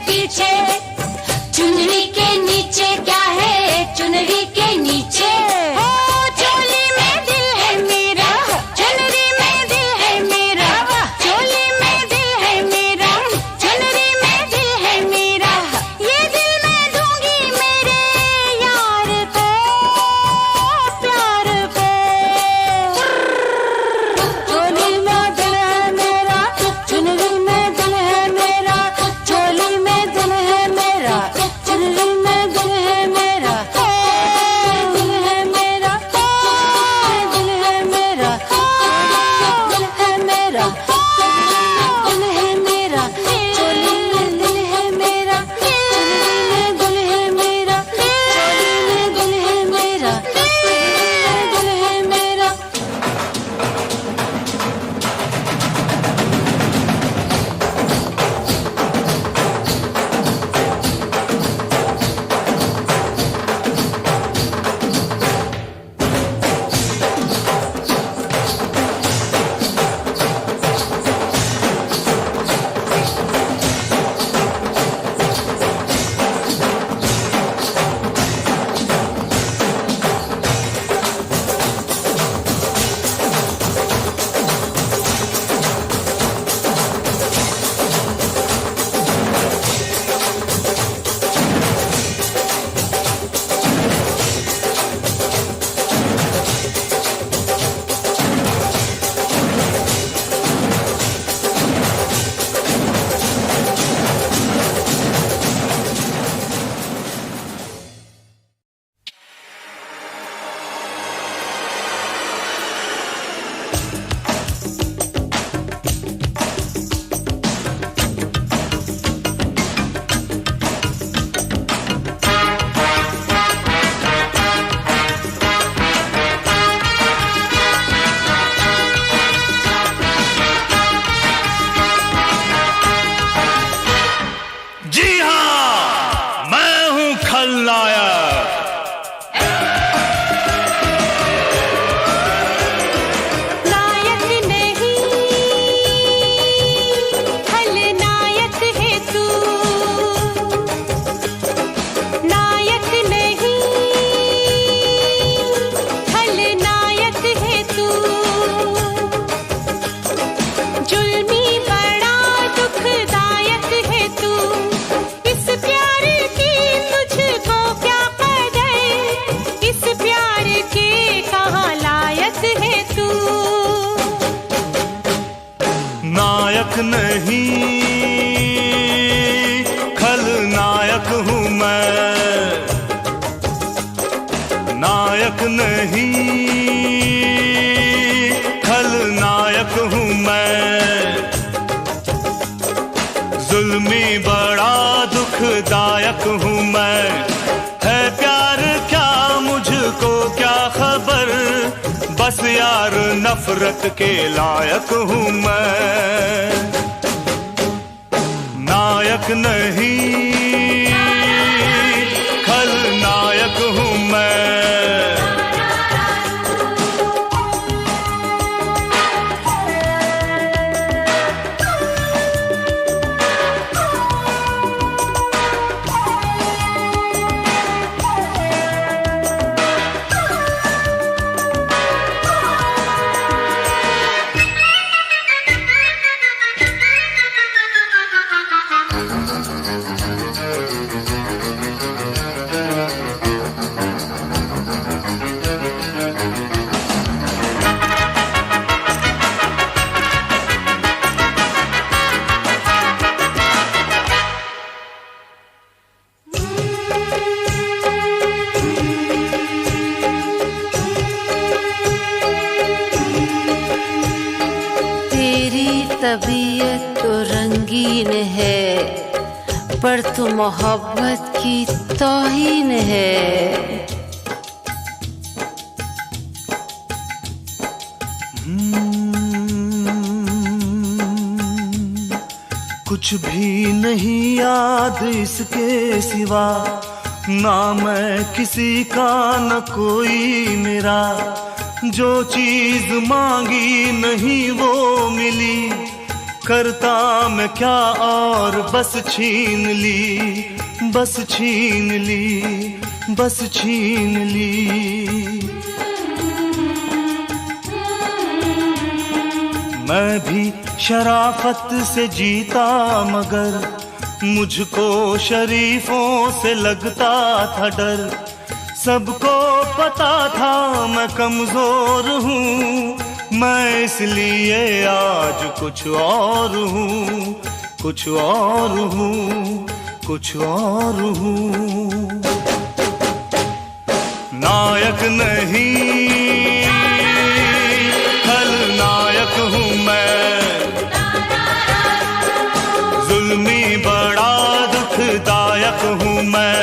पीछे। चुनरी के नीचे क्या है, चुनरी के नीचे हो, चोली में दिल है मेरा, चुनरी में दिल है मेरा, चोली में दिल है मेरा, चुनरी में दिल है मेरा। ये दिल मैं दूंगी मेरे यार को, प्यार को। चोली में दिल है मेरा, चुनरी में दिल है मेरा, चोली में दिल है मेरा, चुनरी में दिल है मेरा, दिल है मेरा, दिल है मेरा, दिल है मेरा, दिल है मेरा, चोली में दिल है मेरा, चुनरी में दिल है मेरा, चोली में दिल है मेरा, दिल है मेरा। जी हाँ, मैं हूँ खलनायक। नायक नहीं, खलनायक है तू। नायक नहीं, खलनायक है तू। जुल्मी बड़ा दुखदायक है तू। इस प्यार की तुझको क्या कदर, इस प्यार के कहाँ लायक है तू। नायक नहीं, खलनायक हूँ मैं। नायक नहीं, खलनायक हूँ मैं। जुल्मी बड़ा दुखदायक हूँ मैं। है प्यार क्या मुझको क्या खबर, बस यार नफरत के लायक हूँ मैं। नायक नहीं, खलनायक हूँ मैं। तबीयत तो रंगीन है, पर तू मोहब्बत की तौहीन है। कुछ भी नहीं याद इसके सिवा, ना मैं किसी का न कोई मेरा। जो चीज मांगी नहीं वो मिली, करता मैं क्या और बस छीन ली, बस छीन ली, बस छीन ली। मैं भी शराफत से जीता मगर मुझको शरीफों से लगता था डर। सबको पता था मैं कमजोर हूँ, मैं इसलिए आज कुछ और हूँ, कुछ और हूँ, कुछ और हूँ। नायक नहीं खलनायक हूँ मैं, जुल्मी बड़ा दुखदायक हूँ मैं।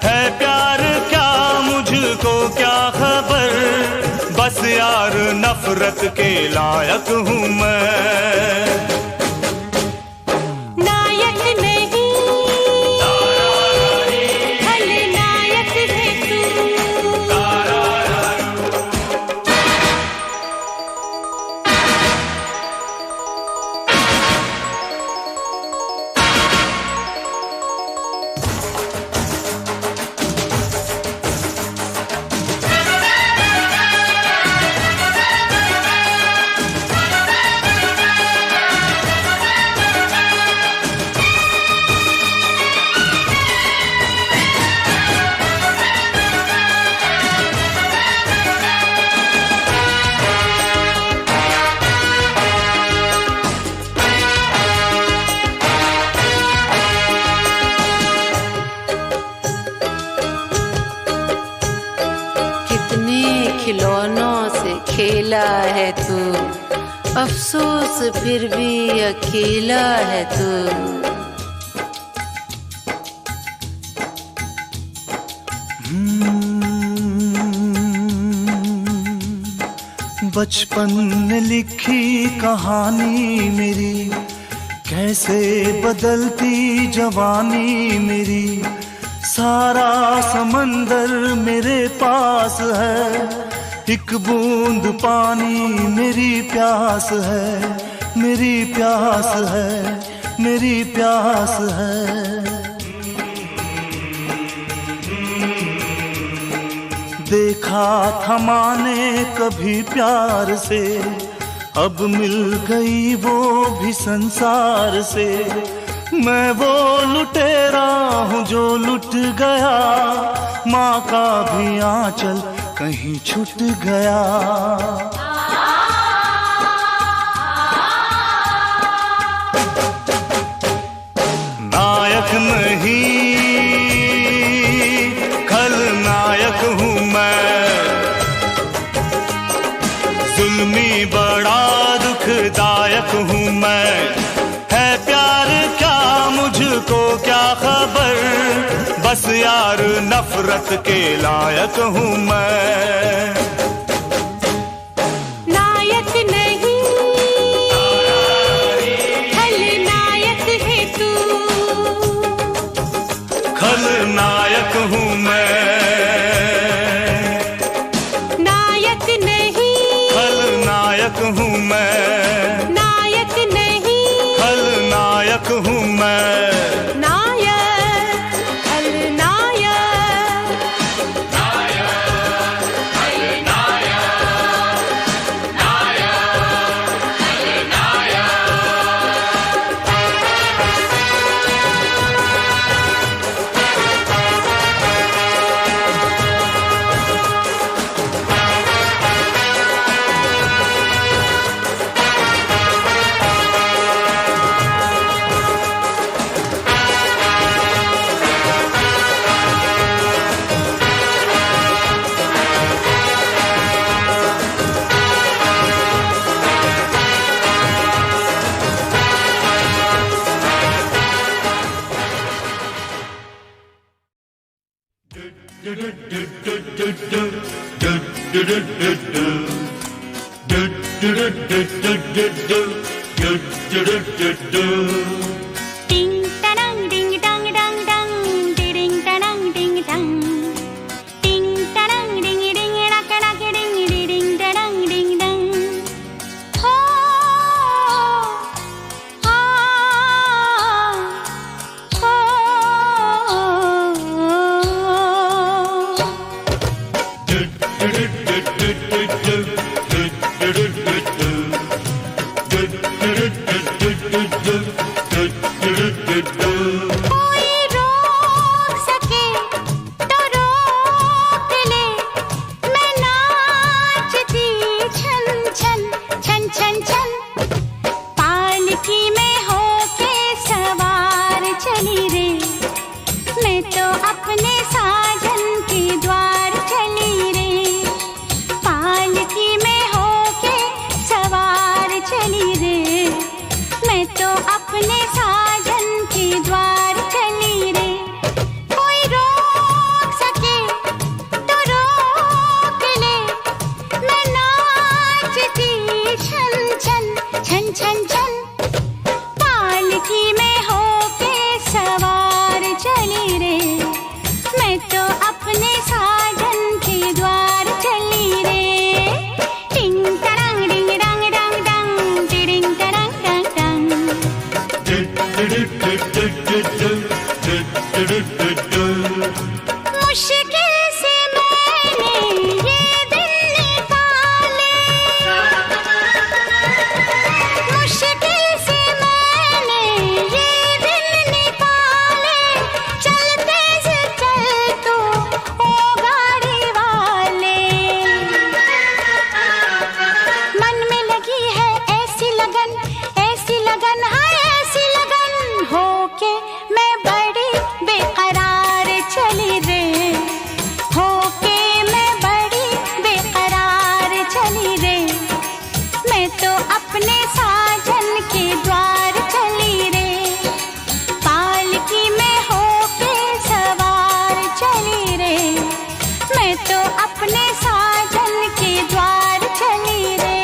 है प्यार क्या मुझको क्या खबर, बस यार नफरत के लायक हूँ मैं। नायक नहीं खलनायक है तू। खिलौनों से खेला है तू, अफसोस फिर भी अकेला है तू। बचपन में लिखी कहानी मेरी, कैसे बदलती जवानी मेरी। सारा समंदर मेरे पास है, एक बूंद पानी मेरी प्यास है, मेरी प्यास है, मेरी प्यास है। देखा था माने कभी प्यार से, अब मिल गई वो भी संसार से। मैं वो लुटेरा हूँ जो लुट गया, माँ का भी आंचल कहीं छूट गया। नायक नहीं खलनायक हूँ मैं, जुल्मी बड़ा दुखदायक हूँ मैं। है प्यार क्या मुझको क्या खबर, बस यार नफरत के लायक हूँ मैं। नायक नहीं खलनायक है तू। खलनायक हूँ मैं। नायक नहीं खलनायक हूँ मैं। नायक नहीं खलनायक हूँ मैं। नायक खलनायक। Ding dang ding dang dang dang ding dang ding dang ding dang ding ding rak rak ding ding dang ding dang ho रे, मैं तो अपने साजन के द्वार चली रे, पालकी में होके सवार चली रे, मैं तो अपने साजन के द्वार चली रे। कोई रोक सके तो रोक ले, मैं नाचती छन छन छन छन छन, पालकी में होके सवार चली रे, मैं तो अपने साजन के द्वार चली रे। टिंग टरंग डिंग डंग डंग डंग, टिडिंग टरंग डंग डंग। मुश्किल से मैंने ये दिन निकाले, मुश्किल से मैंने ये दिन निकाले, चलते से चल तू ओ गाड़ी वाले। मन में लगी है ऐसी लगन है ऐसी लगन, होके मैं बड़ी बेकरार चली रे, होके मैं बड़ी बेकरार चली रे, मैं तो अपने साजन के द्वार चली रे, पालकी में होके सवार चली रे, मैं तो अपने साजन के द्वार चली रे।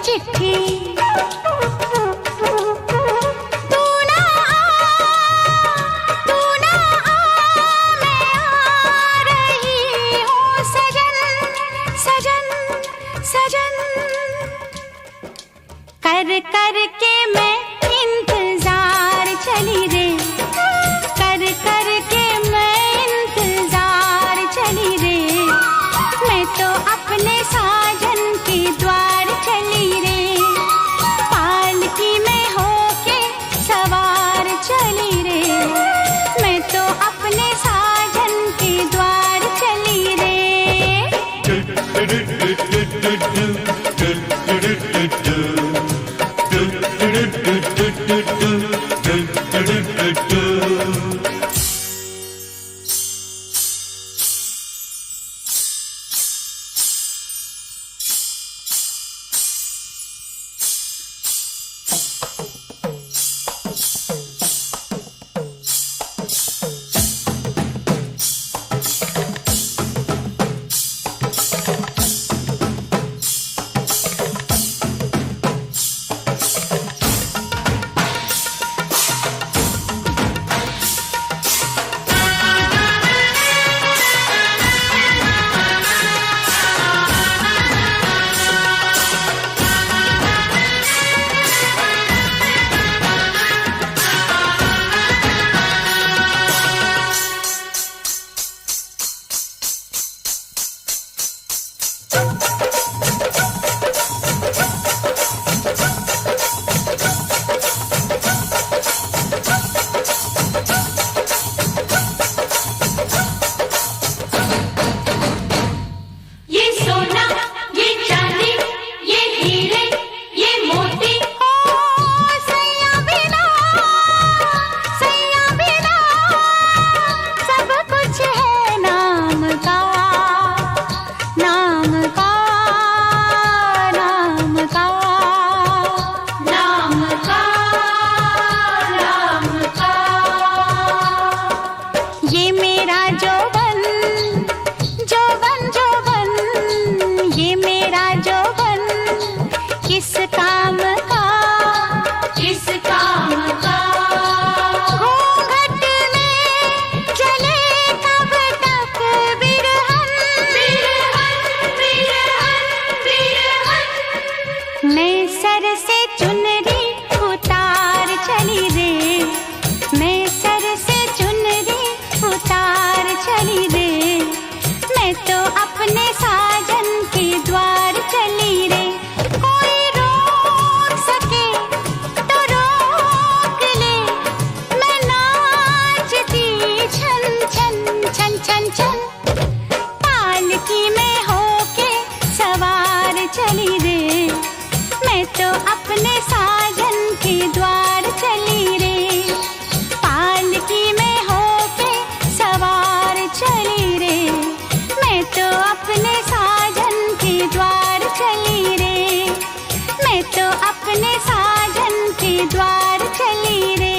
चिट्ठी तू ना आ, मैं आ रही हूँ सजन सजन सजन, कर कर के मैं इंतजार चली रे, कर कर के मैं इंतजार चली रे, मैं तो अपने साजन के द्वार चली रे, पालकी में होके सवार चली रे, मैं तो अपने साजन के द्वार चली रे। चली रे, मैं तो अपने साजन के द्वार चली रे, पालकी में होके सवार चली रे, मैं तो अपने साजन के द्वार चली रे, मैं तो अपने साजन के द्वार चली रे।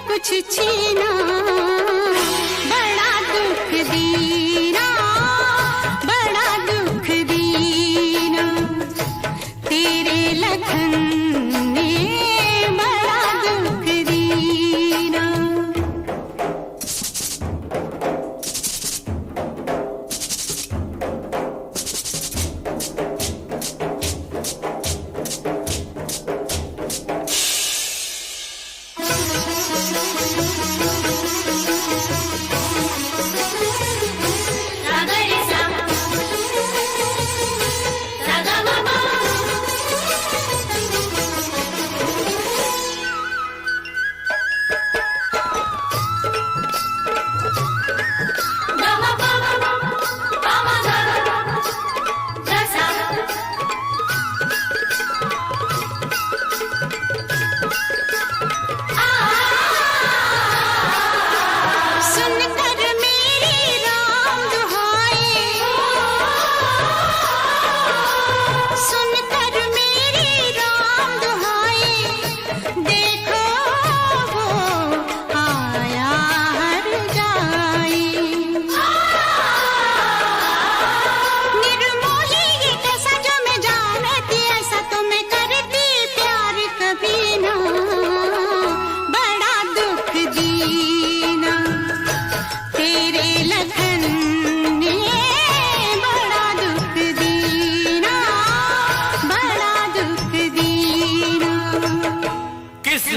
कुछ छीना बड़ा दुख दीना, बड़ा दुख दीना तेरे लखन ने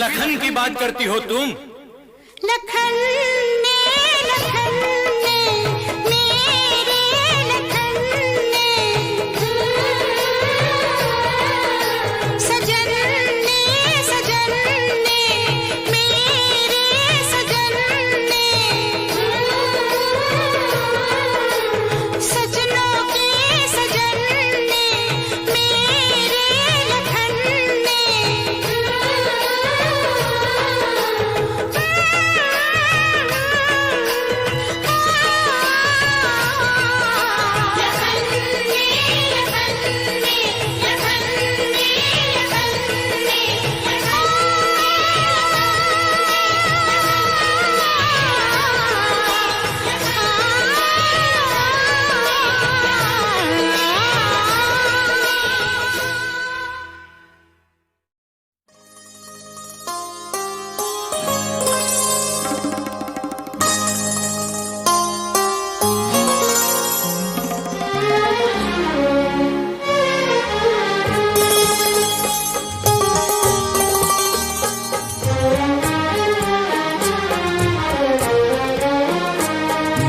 लखन की बात करती हो तुम? लखन ने मेरे लखन ने सजन ने मेरे सजन ने सजनों के सजन ने मेरे लखन ने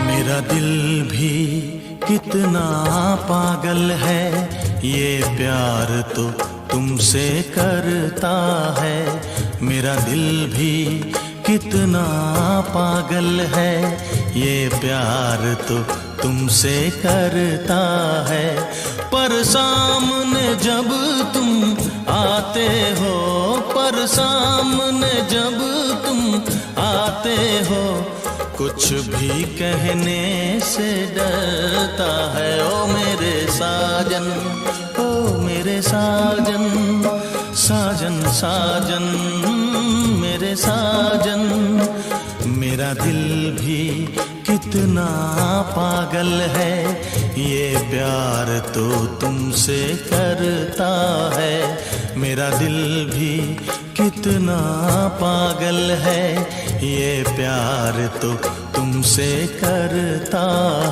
मेरा दिल भी कितना पागल है, ये प्यार तो तुमसे करता है। मेरा दिल भी कितना पागल है, ये प्यार तो तुमसे करता है। पर सामने जब तुम आते हो, पर सामने जब तुम आते हो, कुछ भी कहने से डरता है। ओ मेरे साजन, ओ मेरे साजन, साजन साजन मेरे साजन। मेरा दिल भी कितना पागल है, ये प्यार तो तुमसे करता है। मेरा दिल भी कितना पागल है, ये प्यार तो तुमसे करता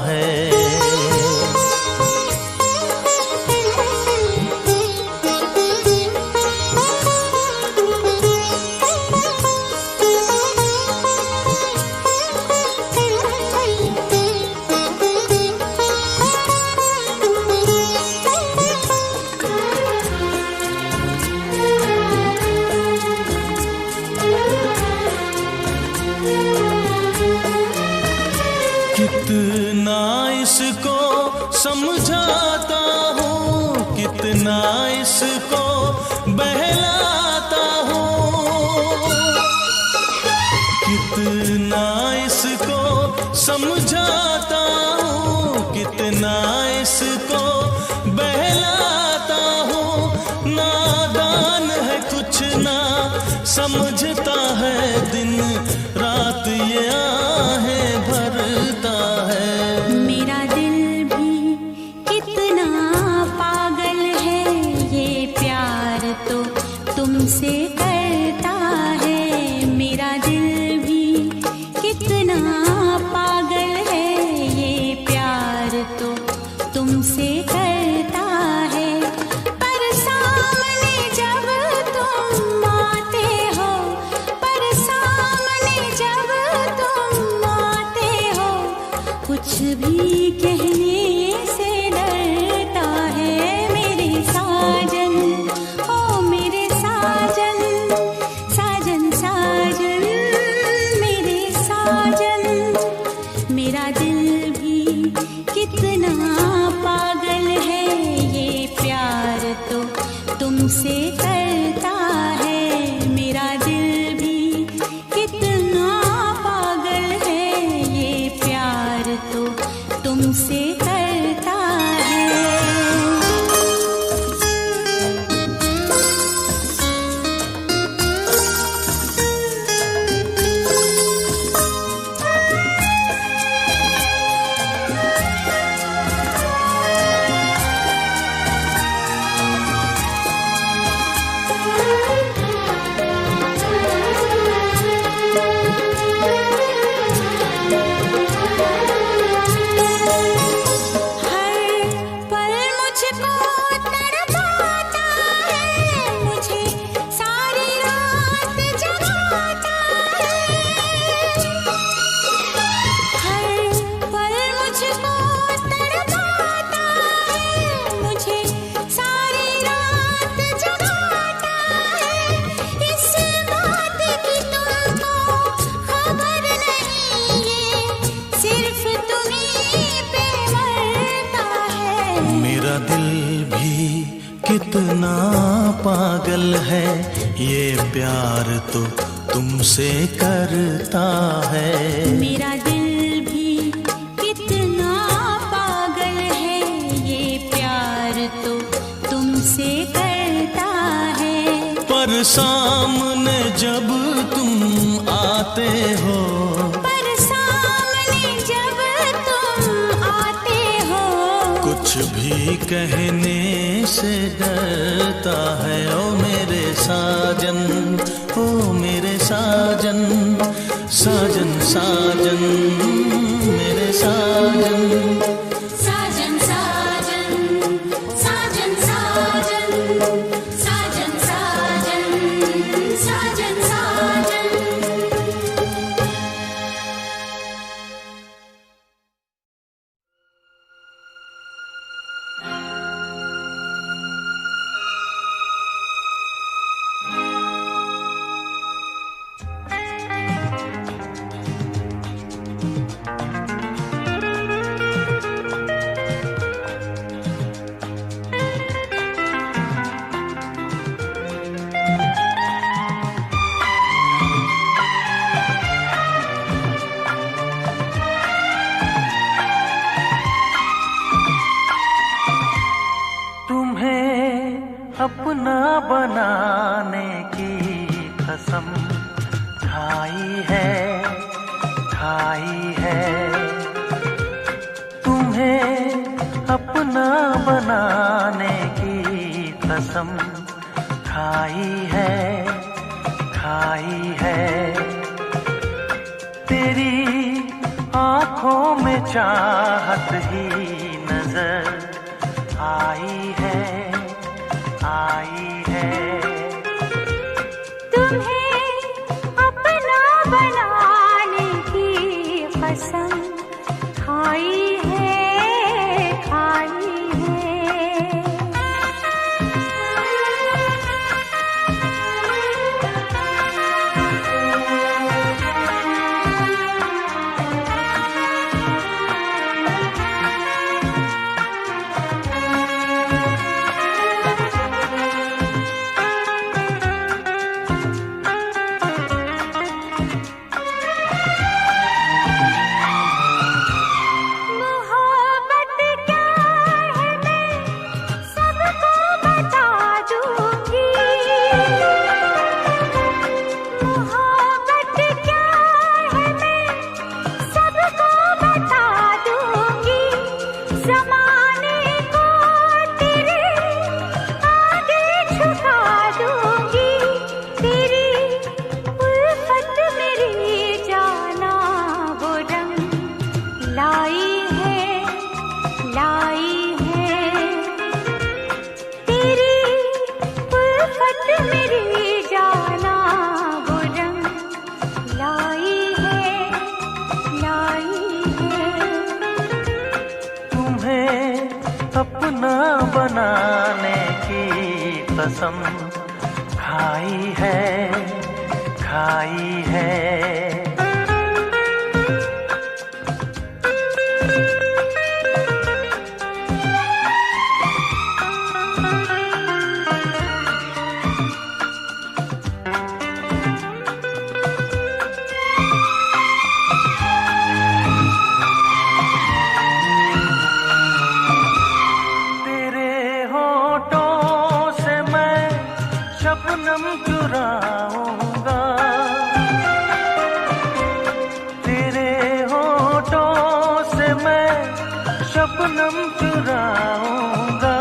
है। कितना इसको समझाता हूँ, कितना इसको बहलाता हूँ, कितना इसको समझाता हूँ, कितना इसको बहलाता हूँ। नादान है कुछ ना समझता है, दिन रात ये आहें भरता है। मेरा दिल भी कितना पागल है, ये प्यार तो तुमसे करता है। मेरा दिल भी कितना पागल है, ये प्यार तो तुमसे करता है। पर सामने जब तुम आते हो, पर सामने जब तुम आते हो, कुछ भी कहने से डरता है। मेरे साजन, ओ मेरे साजन, पागल है, ये प्यार तो तुमसे करता है। मेरा दिल भी कितना पागल है, ये प्यार तो तुमसे करता है। पर सामने जब तुम आते हो, पर सामने जब तुम आते हो, कुछ भी कहने से डरता है। ओ मेरे साजन, ओ मेरे साजन, साजन साजन मेरे साजन। साजन साजन साजन साजन साजन साजन साजन साजन। अपना बनाने की कसम खाई है, खाई है। तुम्हें अपना बनाने की कसम खाई है, खाई है। तेरी आँखों में चाहत ही नजर आई है, आई है। तुम्हें अपना बनाने की कसम खाई है, खाई है। अपना बनाने की कसम खाई है, खाई है। शबनम चुराऊंगा, तेरे होठों से मैं शबनम चुराऊंगा।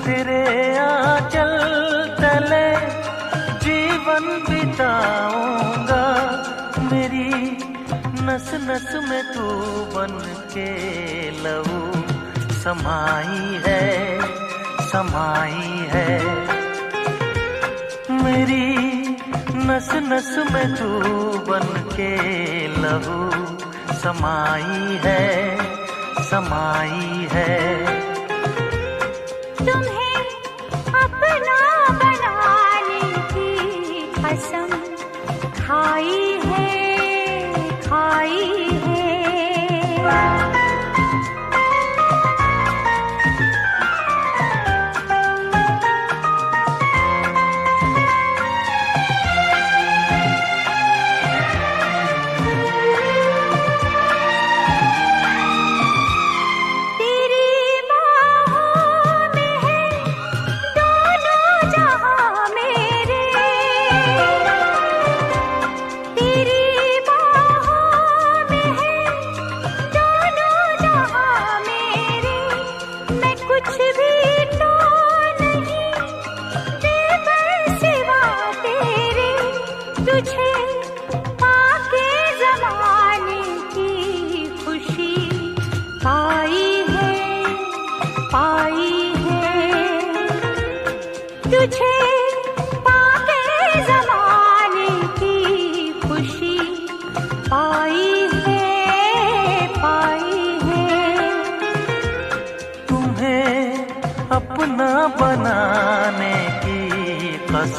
तेरे आंचल तले जीवन बिताऊंगा। मेरी नस नस में तू बन के लहू समाई है, समाई है। मेरी नस नस में तू बन के लहू समाई है, समाई है। तुम्हें अपना बनाने की कसम खाई है, खाई है।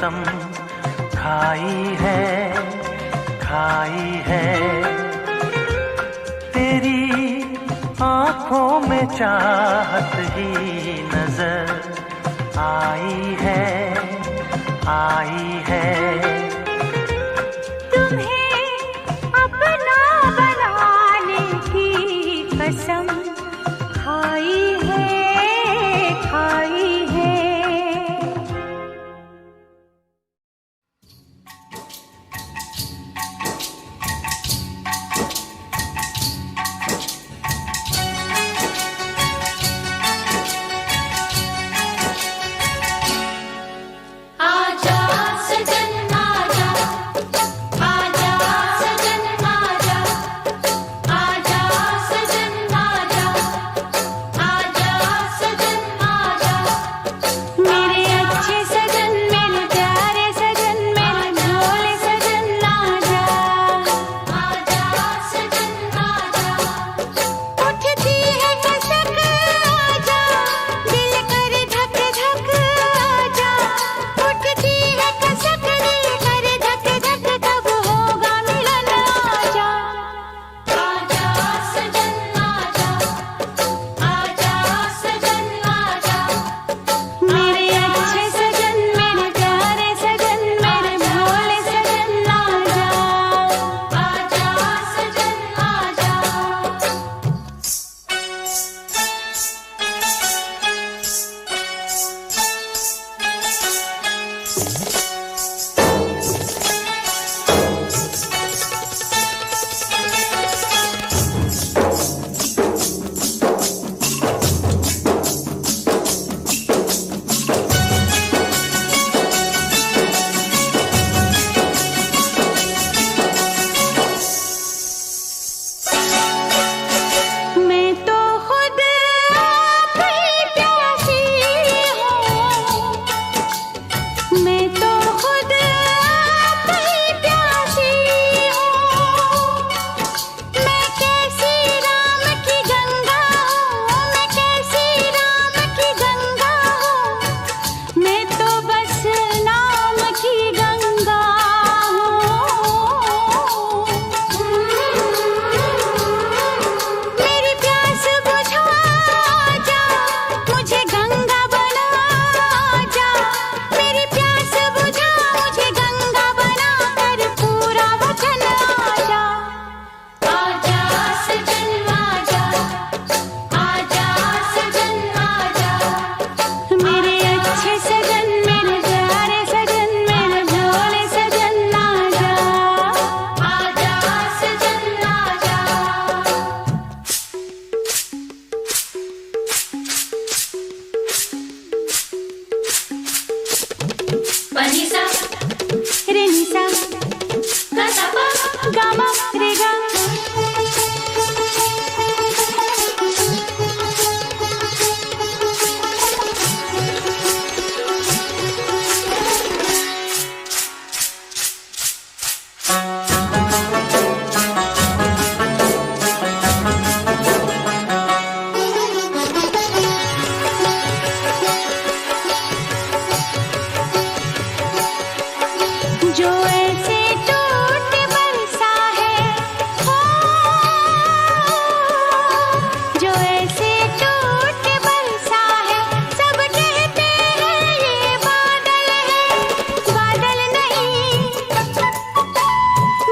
कसम खाई है तेरी आंखों में चाहत ही नजर आई है तुम्हें अपना बनाने की कसम खाई है आजा सजन आजा, आजा सजन आजा, आजा सजन आजा, आजा सजन आजा। मेरे अच्छे सजन, मेरे प्यारे सजन, मेरे भोले सजन आजा। आजा सजन आजा, उठती है कसक आजा, दिल करे धक धक आजा। उठती है कसक, दिल करे धक धक, कब होगा मिलन आजा। आजा सजन आजा, आजा सजन आजा। मेरे अच्छे सजन, मेरे प्यारे सजन, मेरे भोले सजन आजा। आजा सजन आजा। मैं तो खुद आप ही प्यासी हूँ, मैं तो खुद आप ही प्यासी हूँ। मैं कैसी राम की गंगा हूँ, मैं कैसी राम की गंगा हूँ। मैं तो बस नाम की गंगा हूँ। मेरी प्यास बुझा जा, मुझे गंगा बना जा। मेरी प्यास बुझा, मुझे गंगा बना कर पूरा वचन आजा। आजा सजन आजा, आजा सजन आजा। मेरे अच्छे सजन, मेरे प्यारे सजन, मेरे भोले सजन आजा। आजा सजन आजा। पनिसा रे निसा कसापा गामा रे गा। जो ऐसे टूट बरसा है, हो जो ऐसे टूट बरसा है। सब कहते हैं ये बादल है, बादल नहीं,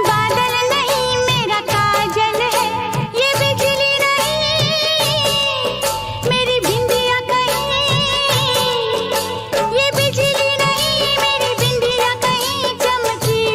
बादल नहीं मेरा काजल है। ये बिजली नहीं, मेरी बिंदिया कहीं। ये बिजली नहीं, मेरी बिंदिया कहीं चमकी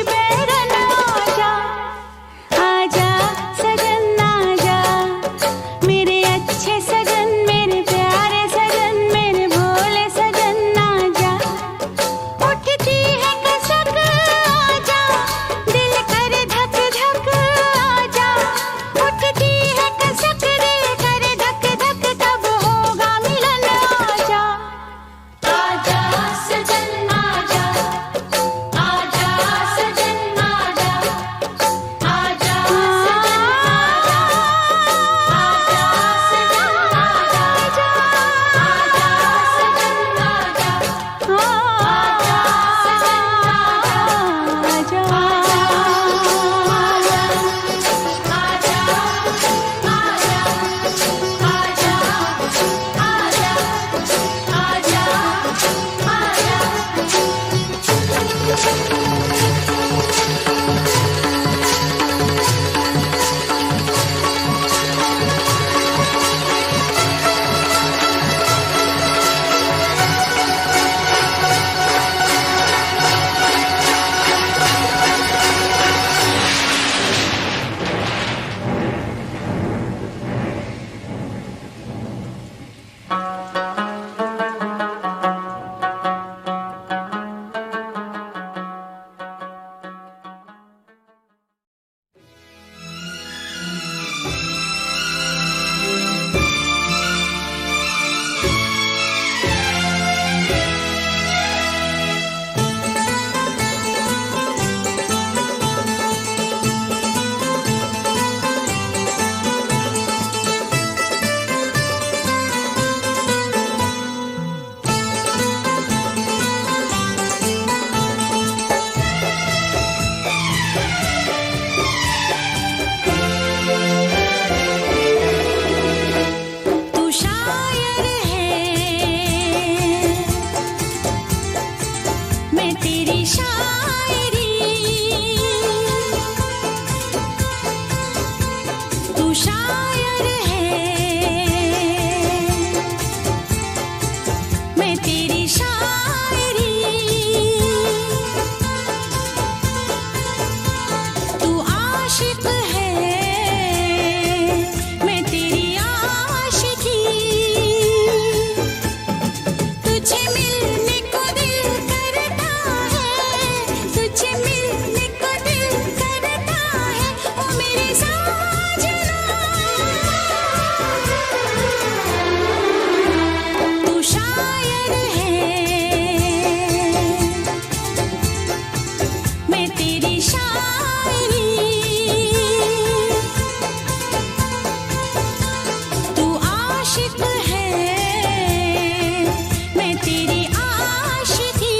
मैं तेरी शायरी, तू आशिक है मैं तेरी आशिकी।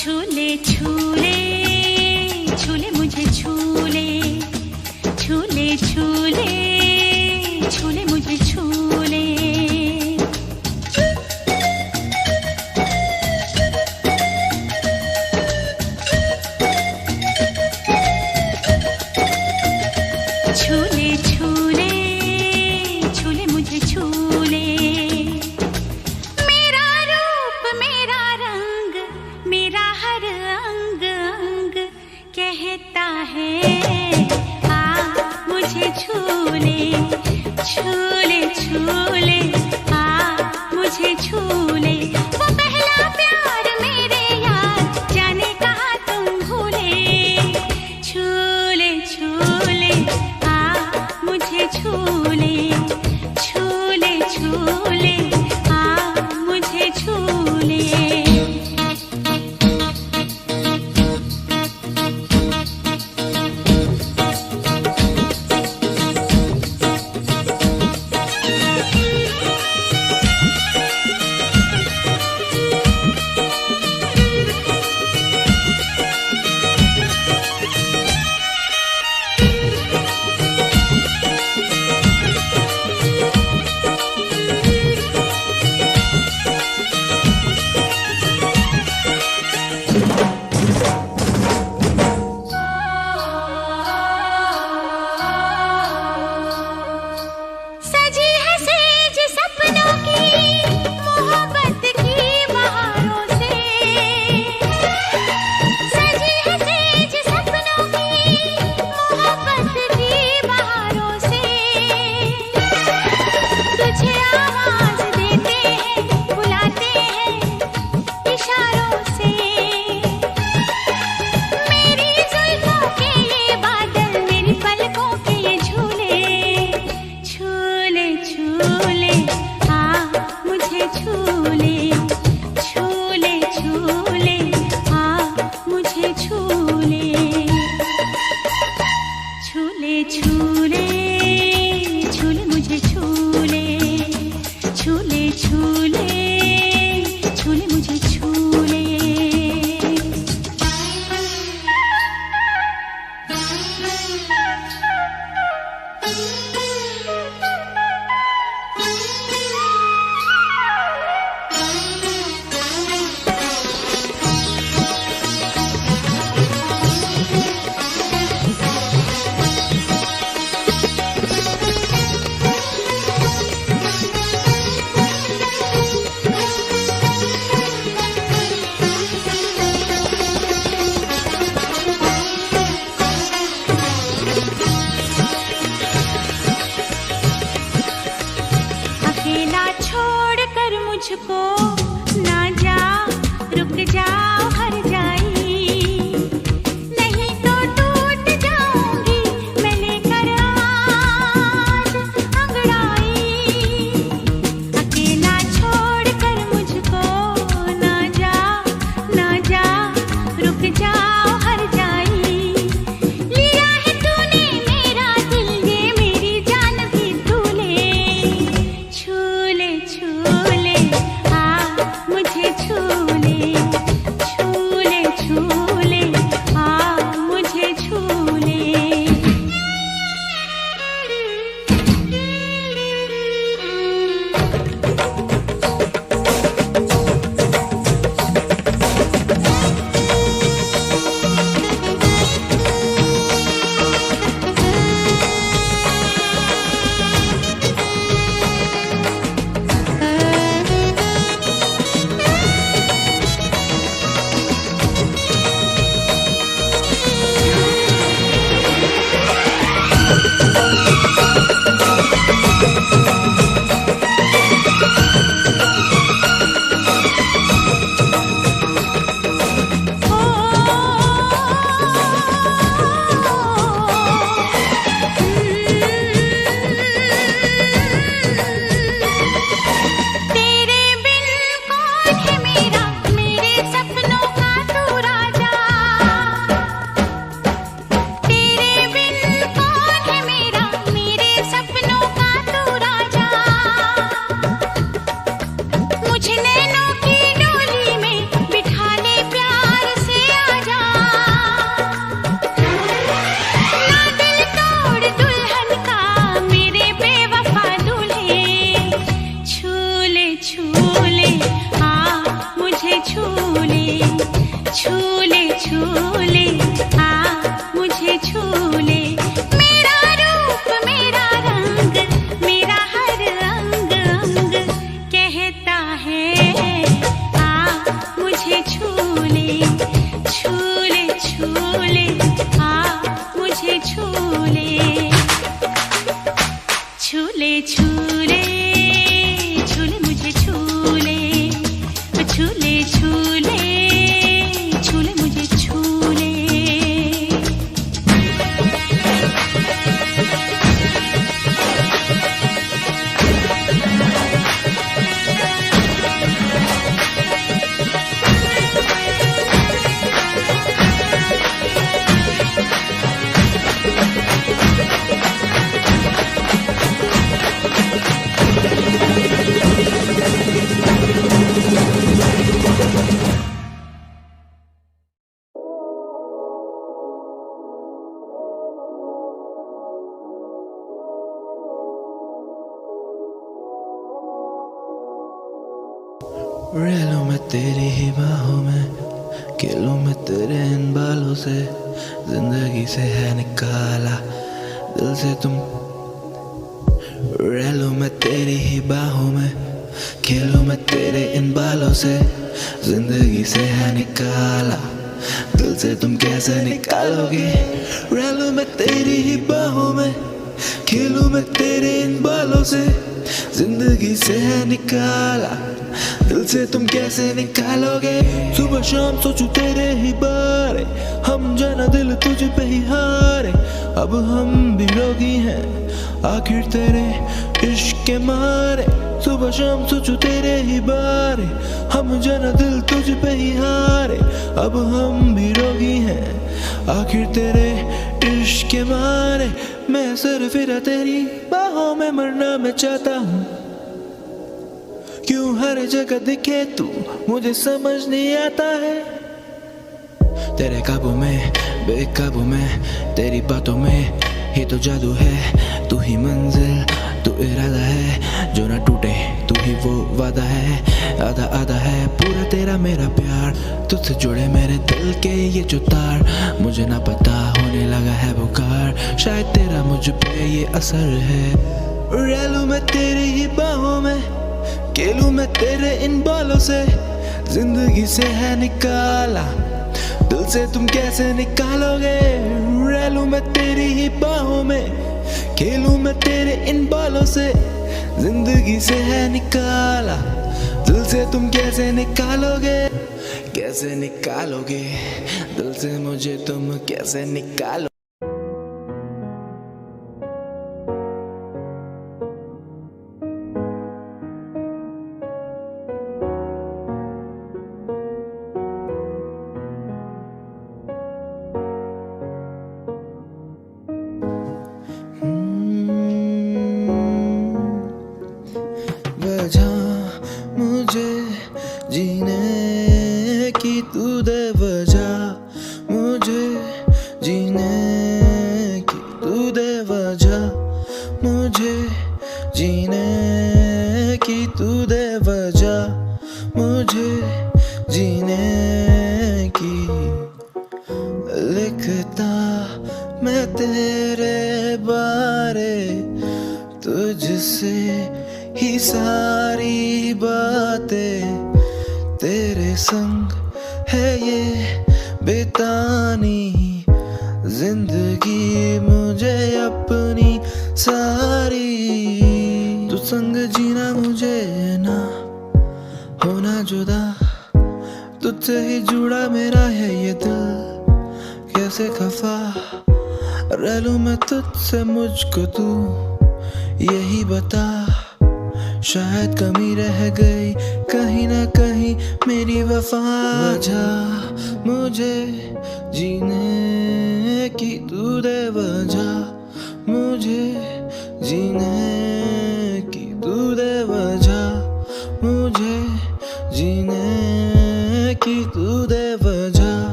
छूले छूले छूले मुझे छूले छूले छूले छूले मुझे छूले छूले छूले छूले मुझे छूले मेरा रूप मेरा रंग मेरा हर अंग अंग कहता है आ मुझे छूले छूले छूले आ मुझे छूले वो पहला प्यार मेरे यार जाने कहाँ तुम भूले छूले छूले आ मुझे छूले छूले छूले आ मुझे छूले छूले छूले हाँ मुझे छूले, मेरा रूप मेरा रंग मेरा हर अंग अंग कहता है हाँ मुझे छूले छूले छूले हाँ मुझे छूले छूले छूले छूले मुझे छूले छूले छूले छूले मुझे छूले। रेलों में तेरी ही बाहों में, खेलों में तेरे इन बालों से, जिंदगी से है निकाला दिल से तुम। रेलों में तेरी ही बाहों में, खेलों में तेरे इन बालों से, जिंदगी से है निकाला दिल से तुम कैसे निकालोगे। रेलों में तेरी ही बाहों में, खेलों में तेरे इन बालों से, जिंदगी से है निकाला दिल से तुम कैसे निकालोगे। सुबह शाम सोचूं तेरे ही बारे, हम जाना दिल तुझ पे ही हारे। अब हम भी रोगी हैं आखिर तेरे इश्क के मारे। सुबह शाम सोचूं तेरे ही बारे, हम जाना दिल तुझ पे ही हारे। अब हम भी रोगी हैं आखिर तेरे इश्क के मारे। मैं सर फिरा तेरी बाहों में मरना मैं चाहता हूँ, क्यों हर जगह दिखे तू मुझे समझ नहीं आता है। तेरे काबू में बेकाबू में, तेरी बातों में ही तो जादू है। तू ही मंजिल तू इरादा है, जो ना टूटे तू ही वो वादा है। आधा आधा है पूरा तेरा मेरा प्यार, तुझसे जुड़े मेरे दिल के ये जो तार। मुझे ना पता होने लगा है बुखार, शायद तेरा मुझ पे ये असर है। रेलूं मैं तेरी ही बाहों में, खेलूं मैं तेरे इन बालों से, जिंदगी से है निकाला दिल से तुम कैसे निकालोगे। रेलूं मैं तेरी ही बाहों में, खेलूं मैं तेरे इन बालों से, जिंदगी से है निकाला दिल से तुम कैसे निकालोगे। कैसे निकालोगे दिल से मुझे तुम कैसे निकालो। मुझे जीने की तू दे वजह, मुझे जीने की तू दे वजह, मुझे जीने की तू दे वजह, मुझे जीने की। लिखता मैं तेरे बारे, तुझसे ही सारी बातें, तेरे संग है ये बेतानी जिंदगी मुझे अपनी सारी। तू संग जीना मुझे ना होना जुदा, तुझसे ही जुड़ा मेरा है ये दिल कैसे खफा। रह लूं मैं तुझसे मुझको तू यही बता, शायद कमी रह गई कहीं ना कहीं मेरी वफा। वजह मुझे जीने की तू दे वजह, मुझे जीने की तू दे वजह, मुझे जीने की तू दे वजह,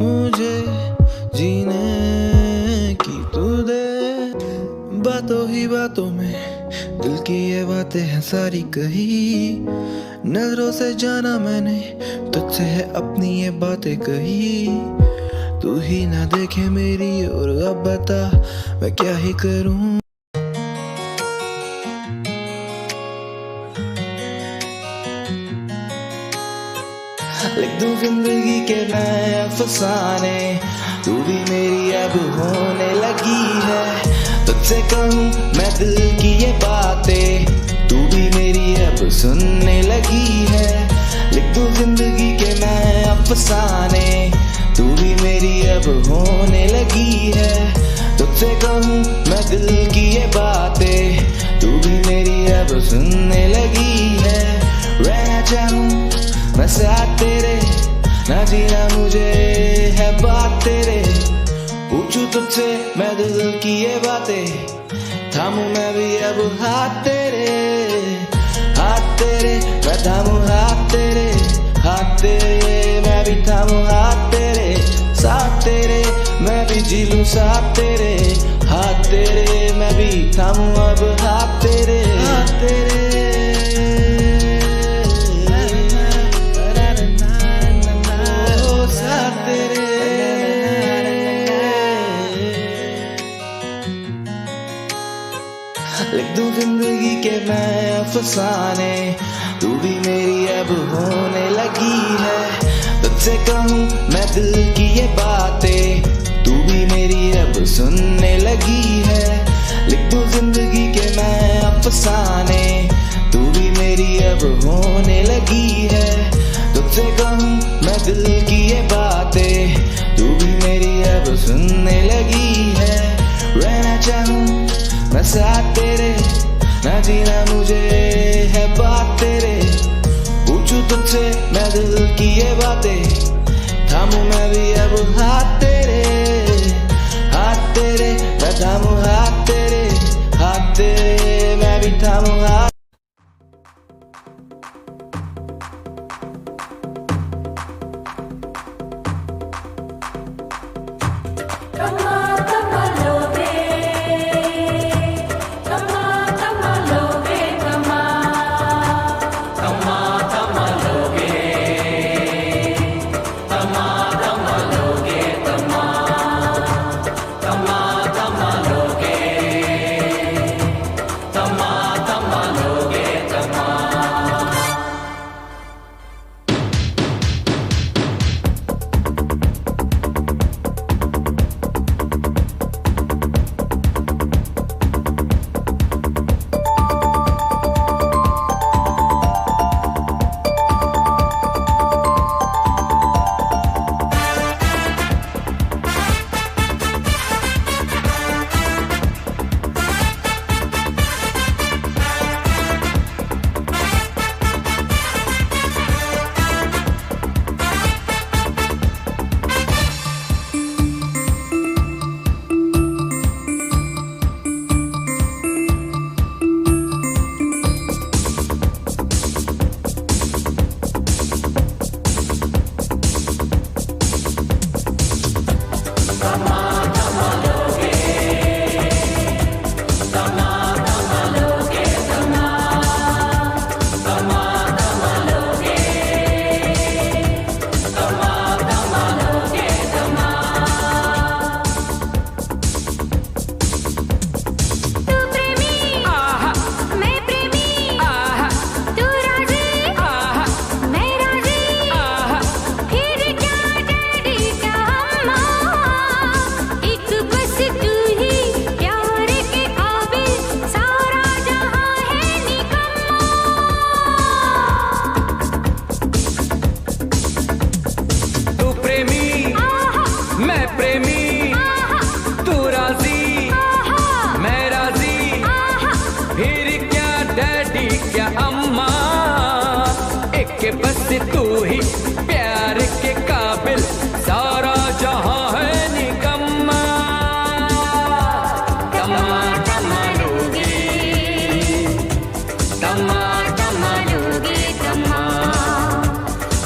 मुझे जीने की तू दे। बातों ही बातों में दिल की ये बातें हैं सारी कही, नजरों से जाना मैंने तुझसे है अपनी ये बातें कही, तू ही ना देखे मेरी और अब बता मैं क्या ही करूं। लिख दूं जिंदगी के नए अफसाने, तू भी मेरी अब होने लगी है। तुझसे कहूँ मैं दिल की ये बातें, तू भी मेरी अब सुनने लगी है। लिख दूं जिंदगी के नए अफसाने, तू भी मेरी अब होने लगी है। तुझसे कहूँ मैं दिल की ये बातें, तू भी मेरी अब सुनने लगी है। रहना चाहूँ मैं साथ तेरे, ना जीना मुझे है बात तेरे। पूछूं तुझसे मैं दिल की ये बातें, थामूं मैं भी अब हाथ तेरे। हाथ तेरे मैं थामूं हाथ तेरे, हाथ तेरे मैं भी थामूं हाथ तेरे। साथ तेरे मैं भी जी लूं साथ तेरे, हाथ तेरे मैं भी थामूं अब हाथ तेरे। हाथ तेरे लिख दूं जिंदगी के नए अफसाने, तू भी मेरी अब होने लगी है। तुझसे कहूँ मैं दिल की ये बातें, तू भी मेरी अब सुनने लगी है। लिख दूं जिंदगी के नए अफसाने, तू भी मेरी अब होने लगी है। तुझसे कहूँ मैं दिल की ये बातें, तू भी मेरी अब सुनने लगी है। रहना चाहूँ मैं साथ तेरे, ना जीना मुझे है बात तेरे। पूछूं तुझसे मैं दिल की ये बातें, थामूं मैं भी अब हाथ तेरे। हाथ तेरे मैं थामूं हाथ तेरे, हाथ तेरे मैं भी थामूं हाथ। के बस तू ही प्यार के काबिल, सारा जहां है निकम्मा। तमा तमा लोगे, तमा तमा लोगे, तमा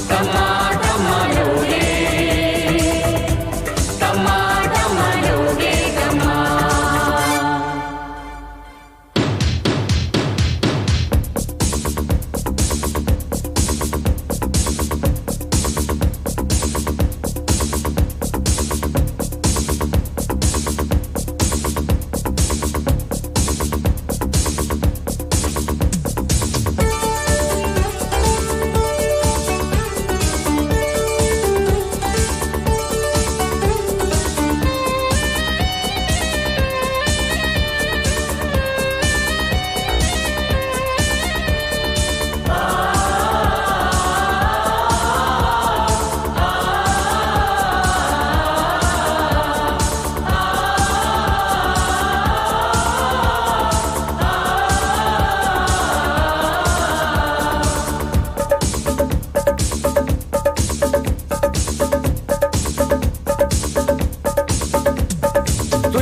तमा तमा लोगे, तमा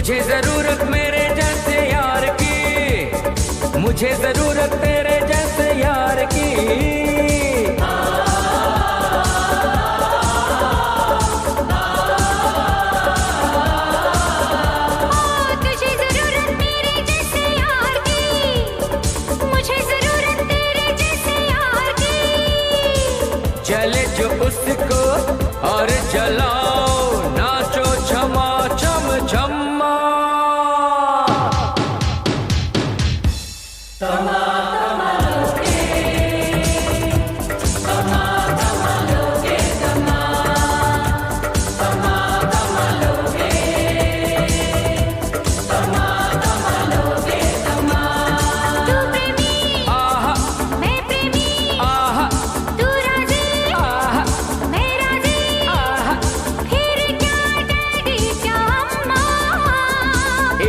मुझे जरूरत मेरे जैसे यार की, मुझे जरूरत तेरे जैसे यार की। तुझे जरूरत मेरे जैसे यार की, मुझे जरूरत तेरे जैसे यार की। चले जो उसको और जलाओ, नाचो छमा छम छम्मा। तू प्रेमी, आहा मैं प्रेमी, आहा तू राजी, आहा मैं राजी। आहा। फिर क्या डैडी क्या अम्मा,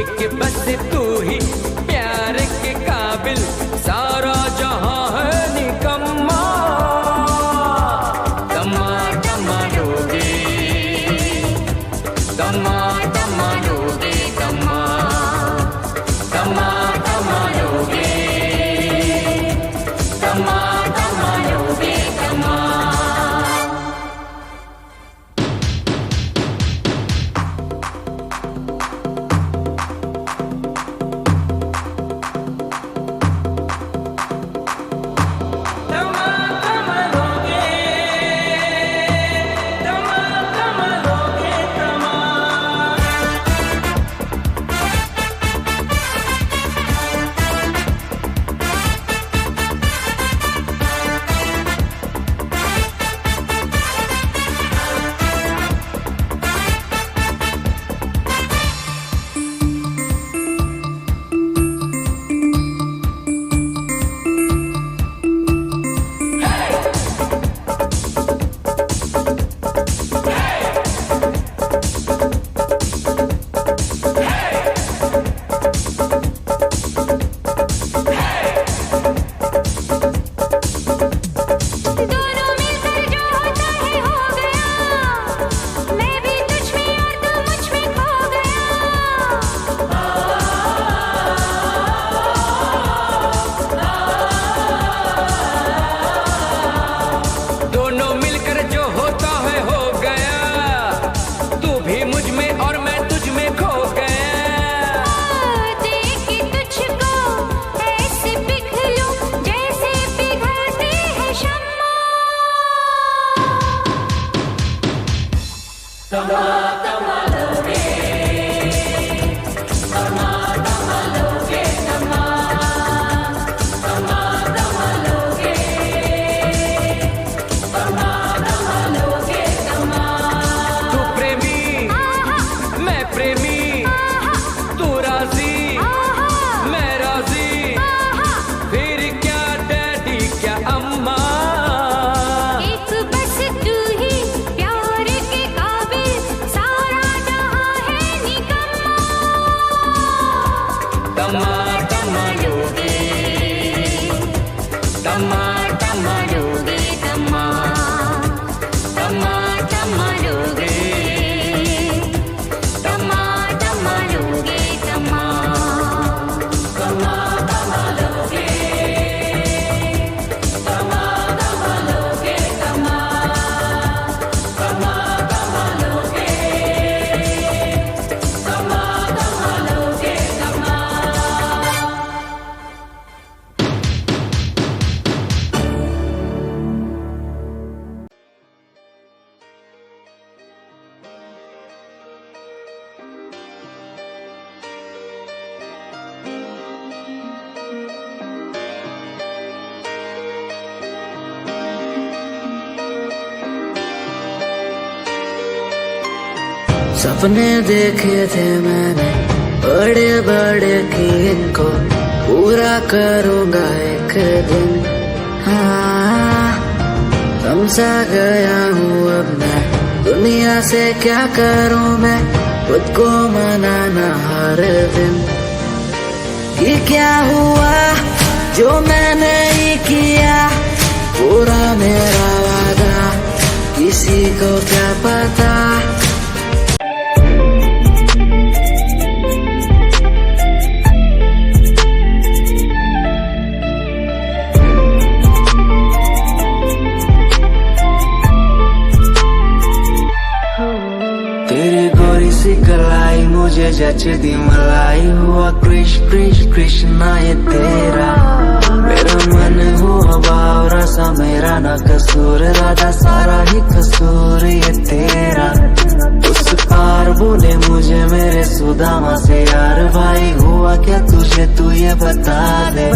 एक बस तू ही प्यार के काबिल, सारा जहां है निकम्मा। तमा तमा लोगे, तमा तमा लोगे, तमा तमा तमा लोगे, तमा तमा लोगे, तमा। दोनों मिलकर जो होता है हो गया, मैं भी तुझ में और तू मुझ में खो गया। दोनों मिलकर जो होता है हो गया, तू भी मुझ में और मैं तुझ में खो गया। देख तुझको ऐसे पिघलूं जैसे पिघलती है शम्मा। तू प्रेमी, मैं प्रेमी, तू राजी, मैं राजी। फिर क्या डैडी क्या अम्मा, एक बस तू ही प्यार के काबिल, सारा जहां है निकम्मा। तमा तमा लोगे, तमा तमा लोगे, तमा तमा तमा लोगे, तमा तमा लोगे, तमा तमा तमा लोगे, तमा तमा लोगे, तमा तमा तमा लोगे, तमा तमा लोगे, तमा। सपने देखे थे मैंने बड़े बड़े कि इनको पूरा करूंगा एक दिन। हाँ, समझा गया हूँ अब मैं, दुनिया से क्या करूँ मैं, खुद को मनाना हर दिन। कि क्या हुआ जो मैंने ही किया, पूरा मेरा वादा किसी को क्या पता। तेरी गोरी सी कलाई मुझे जचदी मलाई, हुआ कृष कृष कृष्णा ये तेरा। मेरा मन हुआ बावरा सा, मेरा ना कसूर राधा, सारा ही कसूर ये तेरा। उस पार बोले मुझे मेरे सुदामा से यार, भाई हुआ क्या तुझे तू ये बता दे।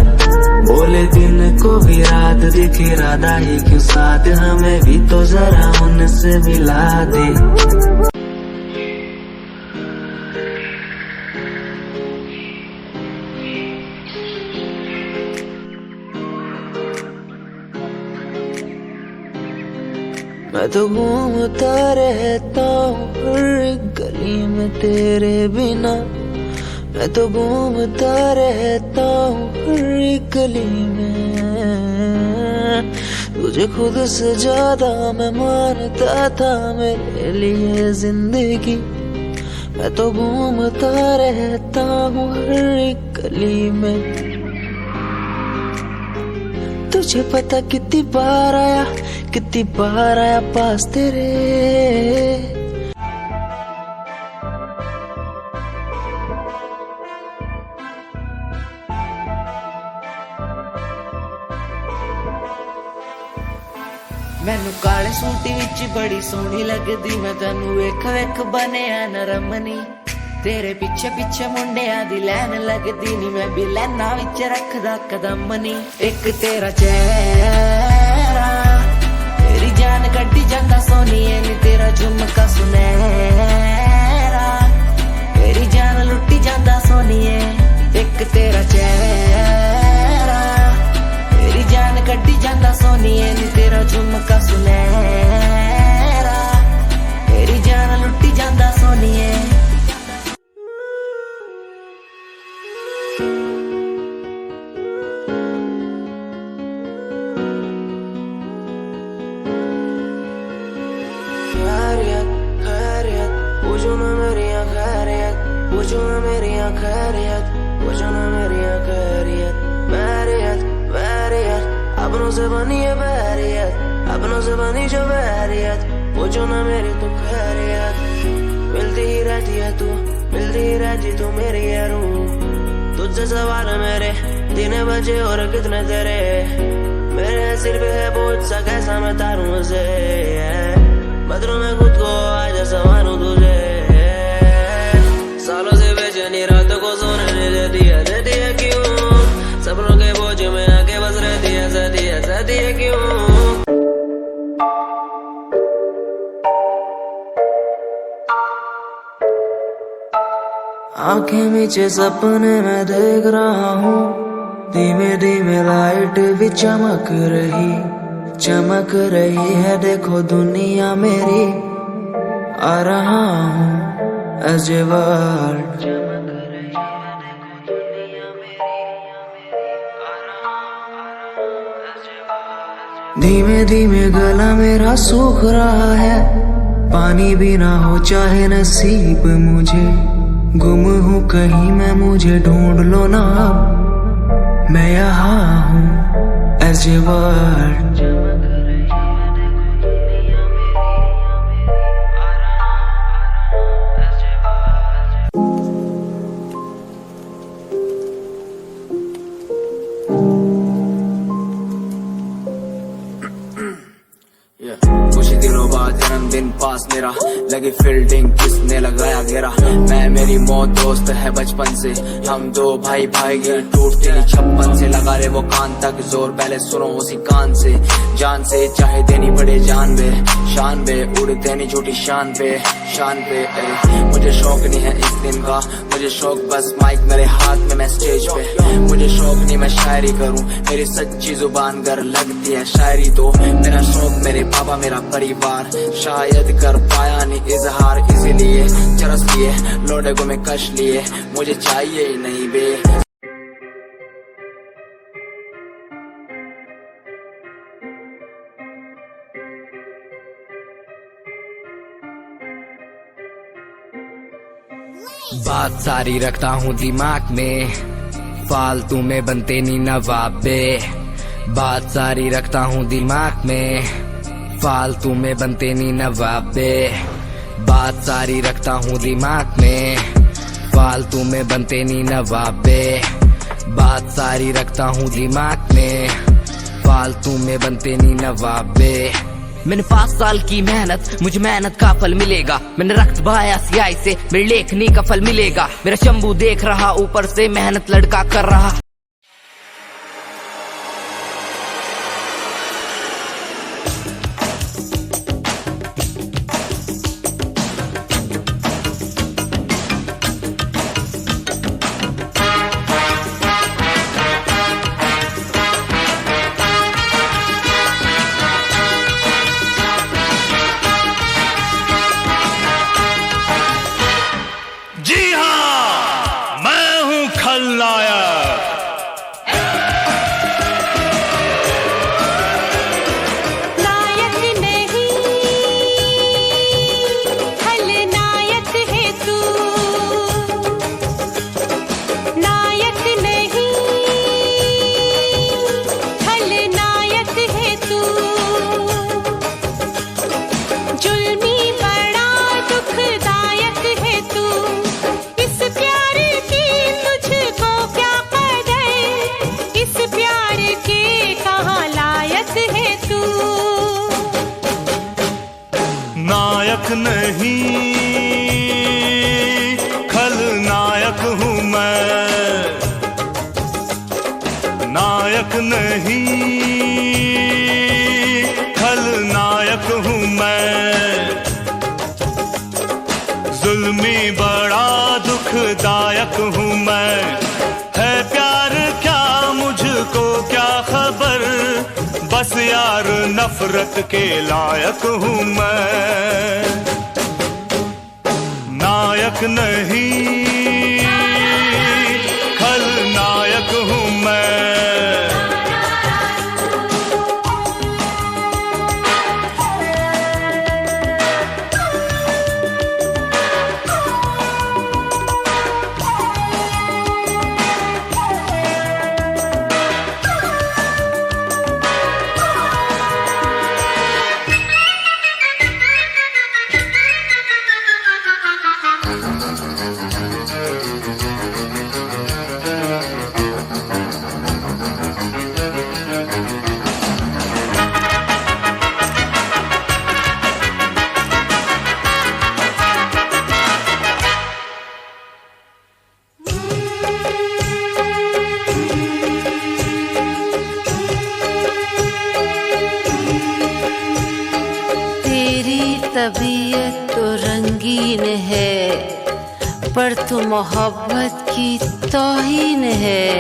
बोले दिन को भी रात दिखे राधा ही क्यों साथ, हमें भी तो जरा उनसे मिला दे। मैं तो घूमता रहता हूँ हर एक गली में तेरे बिना, मैं तो घूमता रहता हूँ हर एक गली में। तुझे खुद से ज्यादा मैं मानता था मेरे लिए जिंदगी, मैं तो घूमता रहता हूँ हर एक गली में। तुझे पता कितनी बार आया पास तेरे। मैनू काले सूटी विच बड़ी सोहनी लगदी, मैं तैनू वेख वेख बनिया नरमनी। तेरे पीछे पीछे मुंडिया दी लैन लगदी नी, मैं भी लैना विच रखदा कदम नी। एक तेरा चेहरा तेरी जान कड्डी जांदा सोनिए नी, तेरा झुमका सुनहरा तेरी जान लुट्टी जांदा सोनिए। एक तेरा चेहरा तेरी जान कड्डी जांदा सोनिए नी, तेरा झुमका सुनहरा तेरी जान लुट्टी जांदा सोनिए। पूछो ना मेरी खैरियत, पूछो ना मेरी खैरियत, पूछो ना मेरी खैरियत। बैरियत बैरियत अपनों से बनी है बैरियत, अपनों से बनी जो बैरियत। पूछो ना मेरी तू खैरियत, मिलती ही रहती है तू, मिलती ही रहती तू मेरी है रूह। तुझसे सवाल मेरे दिन बजे और कितने तेरे, मेरे सिर पे है बोझ सा कैसा मैं तारूं उसे। बदलूं मैं खुद को आज संवारूं तुझे, सालों से बेचैनी रातों को सोने नहीं देती है क्यों। सपनों के बोझ में आके बस रहती है क्यों। आंखें नीचे सपने में देख रहा हूँ, धीमे धीमे लाइट भी चमक रही है। देखो दुनिया मेरी आ रहा हूँ as a world। धीमे धीमे गला मेरा सूख रहा है, पानी भी ना हो चाहे नसीब मुझे। गुम हूँ कहीं मैं, मुझे ढूंढ लो ना अब, मैं यहाँ हूँ as a world। कुछ दिनों बाद जन्मदिन पास मेरा, लगी फील्डिंग किसने लगाया घेरा। मैं मेरी मौत दोस्त है बचपन से, हम दो भाई गिर टूटते नहीं छप्पन से। लगा रे वो कान तक जोर, पहले सुनो उसी कान से। जान से चाहे देनी पड़े जान बे, शान बे उड़ते नहीं झूठी शान पे। मुझे शौक नहीं है इस दिन का, मुझे शौक बस माइक मेरे हाथ में, मैं स्टेज पे। मुझे शौक नहीं मैं शायरी करूं, मेरी सच्ची जुबान गर लगती है शायरी तो। मेरा शौक मेरे पापा मेरा परिवार, शायद कर पाया नहीं इजहार, इसीलिए चरस लिए लोडे को मैं कश लिए। मुझे चाहिए ही नहीं बे। बात सारी रखता हूँ दिमाग में, फालतू में बनते नहीं नवाबे। बात सारी रखता हूँ दिमाग में, फालतू में बनते नहीं नवाबे। बात सारी रखता हूँ दिमाग में, फालतू में बनते नहीं नवाबे। बात सारी रखता हूँ दिमाग में, फालतू में बनते नहीं नवाबे। मैंने 5 साल की मेहनत, मुझे मेहनत का फल मिलेगा। मैंने रक्त बहाया सियाही से, मेरी लेखनी का फल मिलेगा। मेरा शंभू देख रहा ऊपर से, मेहनत लड़का कर रहा। जी हाँ, मैं हूँ खलनायक। नायक नहीं, खलनायक है तू। नायक नहीं, खलनायक है तू। जुल्मी बड़ा दुखदायक है तू। इस प्यार की तुझको क्या कदर, इस प्यार के कहाँ लायक है तू। नायक नहीं, खलनायक हूँ मैं। नायक नहीं, खलनायक हूँ मैं। जुल्मी बड़ा दुखदायक हूँ मैं। है प्यार क्या मुझको क्या खबर, बस यार नफरत के लायक हूँ मैं। नायक नहीं, खलनायक हूँ मैं। तेरी तबीयत तो रंगीन है, पर तू मोहब्बत की तौहीन है।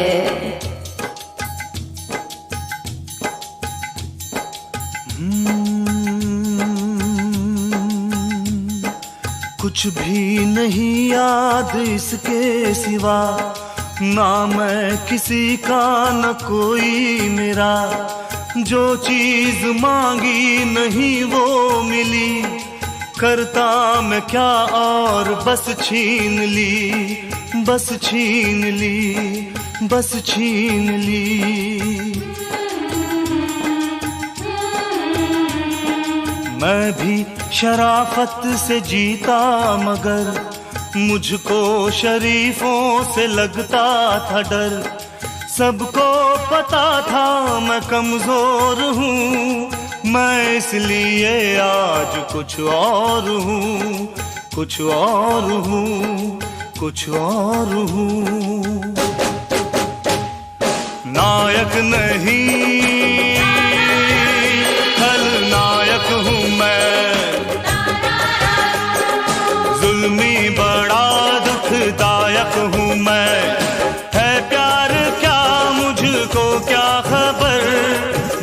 कुछ भी नहीं याद इसके सिवा, ना मैं किसी का न कोई मेरा। जो चीज मांगी नहीं वो मिली, करता मैं क्या और बस छीन ली, बस छीन ली, बस छीन ली। मैं भी शराफत से जीता मगर मुझको शरीफों से लगता था डर। सबको पता था मैं कमजोर हूँ, मैं इसलिए आज कुछ और हूँ, कुछ और हूँ, कुछ और हूँ। नायक नहीं, खलनायक हूँ मैं। जुल्मी बड़ा दुखदायक हूँ मैं। है प्यार क्या मुझको क्या खबर,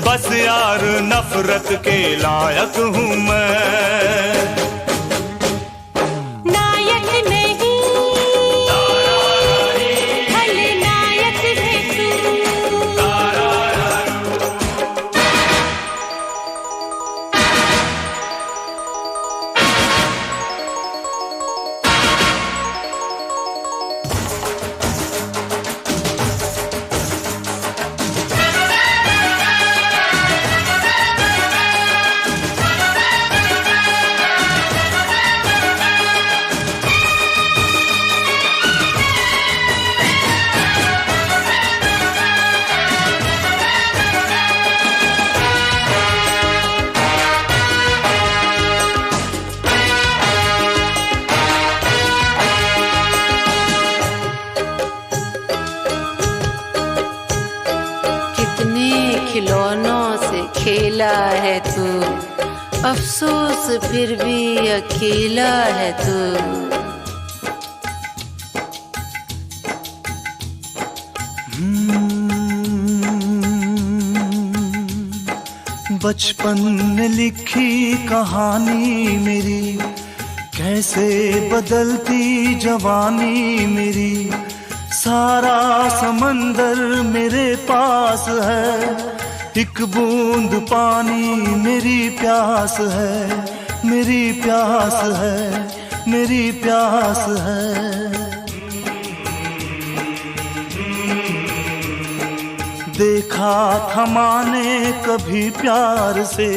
बस यार नफरत के लायक हूँ मैं। नायक नहीं, खलनायक है तू। अकेला है तू, अफसोस फिर भी अकेला है तू। बचपन में लिखी कहानी मेरी, कैसे बदलती जवानी मेरी। सारा समंदर मेरे पास है, एक बूंद पानी मेरी प्यास है, मेरी प्यास है, मेरी प्यास है। देखा था माने कभी प्यार से,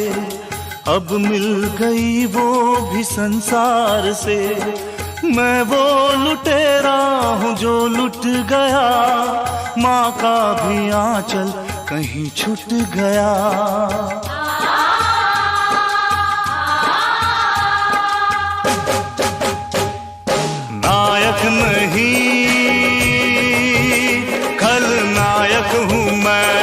अब मिल गई वो भी संसार से। मैं वो लुटेरा हूँ जो लुट गया, माँ का भी आंचल कहीं छूट गया। नायक नहीं खलनायक हूँ मैं,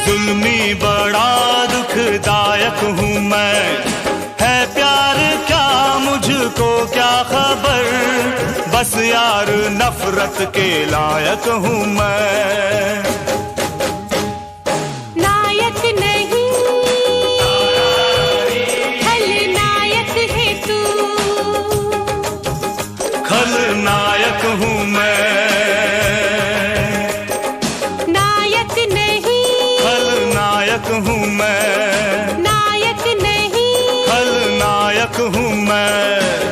जुल्मी बड़ा दुखदायक हूँ मैं। है प्यार क्या मुझको क्या खबर, बस यार नफरत के लायक हूँ मैं। नायक नहीं खलनायक है तू, खलनायक हूँ मैं। नायक नहीं खलनायक हूँ मैं, नायक नहीं खलनायक हूँ मैं।